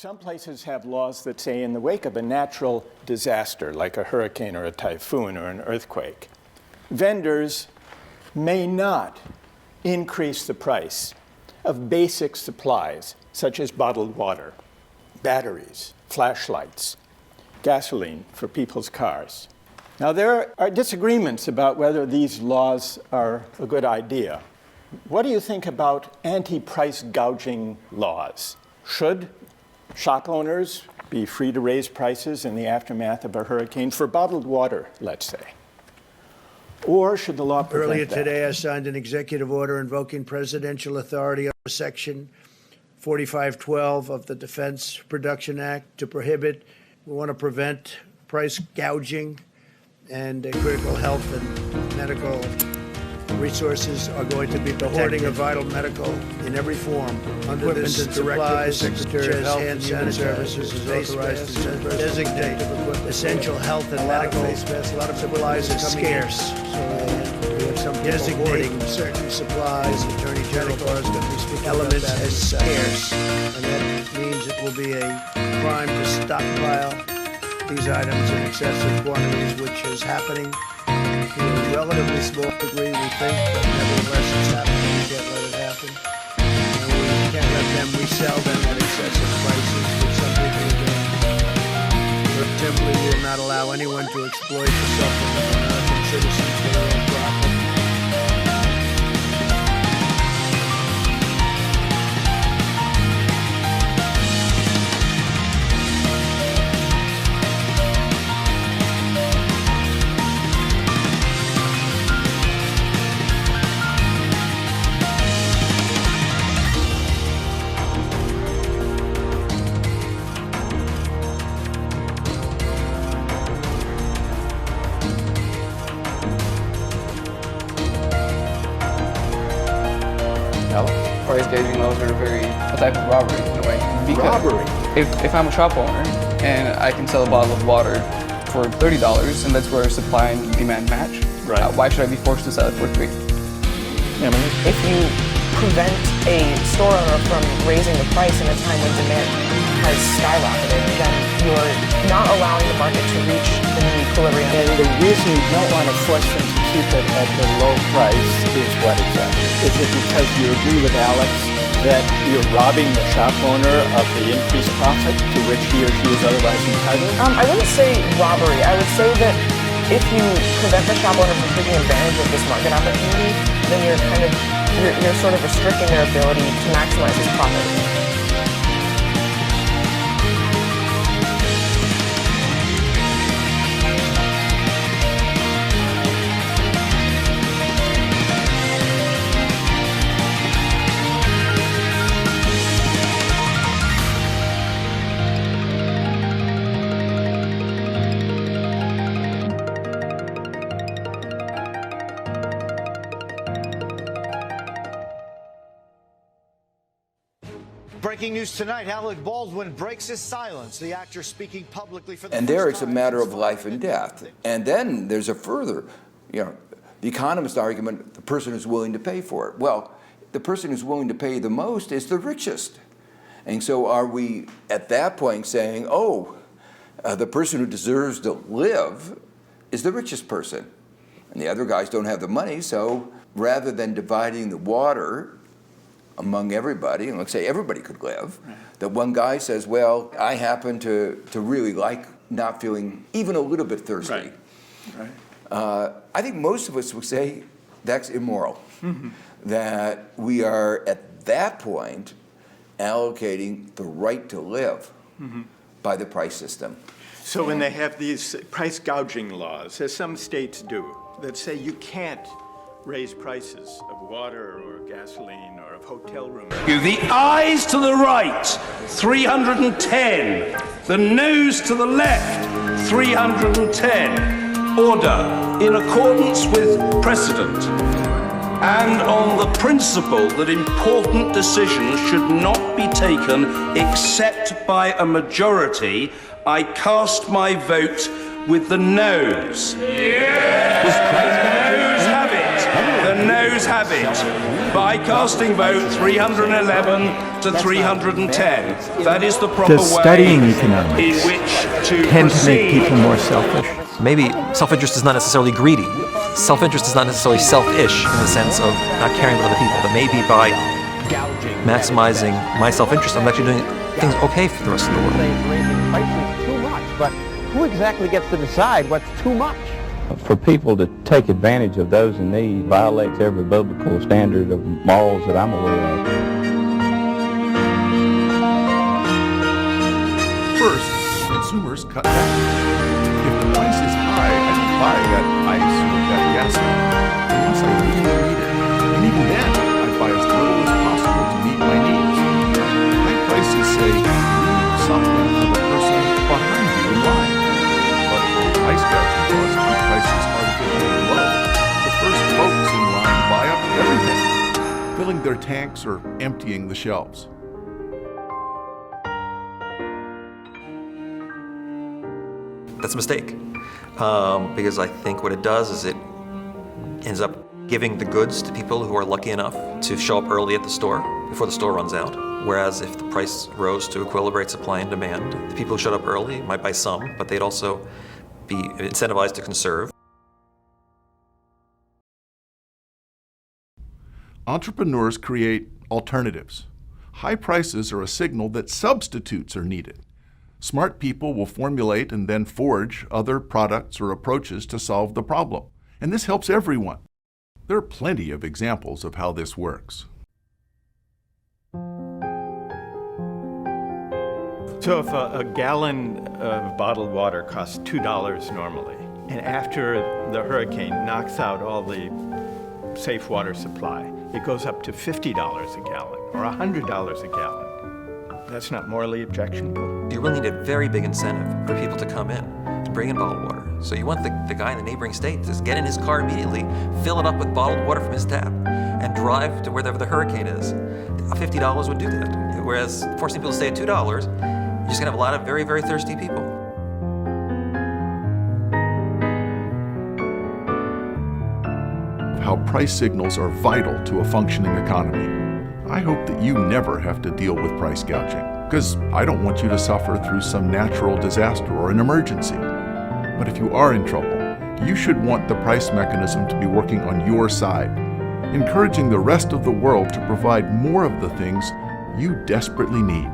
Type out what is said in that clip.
Some places have laws that say in the wake of a natural disaster, like a hurricane or a typhoon or an earthquake, vendors may not increase the price of basic supplies, such as bottled water, batteries, flashlights, gasoline for people's cars. Now, there are disagreements about whether these laws are a good idea. What do you think about anti-price gouging laws? Should shop owners be free to raise prices in the aftermath of a hurricane for bottled water, let's say? Or should the law prevent Earlier that? today, I signed an executive order invoking presidential authority under Section 4512 of the Defense Production Act to prohibit, we want to prevent price gouging, and critical health and medical resources are going to be protected. The hoarding of vital medical in every form under this supplies, Secretary of Health and Human Services is authorized to designate essential health and medical supplies as scarce. So we have some designating certain supplies. The Attorney General is going to be speaking elements as scarce, and that means it will be a crime to stockpile these items in excessive quantities, which is happening to a relatively small degree, we think, but nevertheless it's happening. We can't let it happen. And we can't let them resell them at excessive prices, which some people are doing. But simply will not allow anyone to exploit the suffering of American citizens for their own profit. Price gouging laws are a type of robbery in a way. Because robbery? If I'm a shop owner and I can sell a bottle of water for $30 and that's where supply and demand match, right. Why should I be forced to sell it for $3? Emily? If you prevent a store owner from raising the price in a time when demand has skyrocketed, then you're not allowing the market to reach the new equilibrium. And the reason you don't want to force them to keep it at the low price is what exactly? Is it because you agree with Alex that you're robbing the shop owner of the increased profit to which he or she is otherwise entitled? I wouldn't say robbery. I would say that if you prevent the shop owner from taking advantage of this market opportunity, then you're sort of restricting their ability to maximize his profit. Breaking news tonight, Alec Baldwin breaks his silence. The actor speaking publicly for the And there it's a matter of life and death. And then there's a further, the economist argument, the person who's willing to pay for it. Well, the person who's willing to pay the most is the richest. And so are we at that point saying, the person who deserves to live is the richest person. And the other guys don't have the money, so rather than dividing the water among everybody, and let's say everybody could live, that one guy says, well, I happen to really like not feeling even a little bit thirsty. Right. I think most of us would say that's immoral, that we are at that point allocating the right to live by the price system. So when they have these price gouging laws, as some states do, that say you can't raise prices of water or gasoline or of hotel rooms. The ayes to the right, 310. The noes to the left, 310. Order in accordance with precedent and on the principle that important decisions should not be taken except by a majority, I cast my vote with the noes. The noes have have it by casting vote 311 to 310. That is the proper Does studying way economics in which to tend to make proceed. people more selfish? Maybe self-interest is not necessarily greedy. Self-interest is not necessarily selfish in the sense of not caring about other people, but maybe by maximizing my self-interest, I'm actually doing things okay for the rest of the world. Raising prices too much, but who exactly gets to decide what's too much? For people to take advantage of those in need violates every biblical standard of morals that I'm aware of. First, consumers cut back. If the price is high, I don't buy that ice or that gasoline unless I really need it. And even then, I buy as little as possible to meet my needs. High prices say, leave something for the person behind you in line. But price gouging laws keep prices artificially low. The first folks in line buy up everything, filling their tanks or emptying the shelves. That's a mistake, because I think what it does is it ends up giving the goods to people who are lucky enough to show up early at the store before the store runs out. Whereas if the price rose to equilibrate supply and demand, the people who showed up early might buy some, but they'd also be incentivized to conserve. Entrepreneurs create alternatives. High prices are a signal that substitutes are needed. Smart people will formulate and then forge other products or approaches to solve the problem. And this helps everyone. There are plenty of examples of how this works. So if a gallon of bottled water costs $2 normally, and after the hurricane knocks out all the safe water supply, it goes up to $50 a gallon or $100 a gallon. That's not morally objectionable. You really need a very big incentive for people to come in, to bring in bottled water. So you want the guy in the neighboring state to just get in his car immediately, fill it up with bottled water from his tap, and drive to wherever the hurricane is. $50 would do that. Whereas forcing people to stay at $2, you're just gonna have a lot of very, very thirsty people. How price signals are vital to a functioning economy. I hope that you never have to deal with price gouging, because I don't want you to suffer through some natural disaster or an emergency. But if you are in trouble, you should want the price mechanism to be working on your side, encouraging the rest of the world to provide more of the things you desperately need.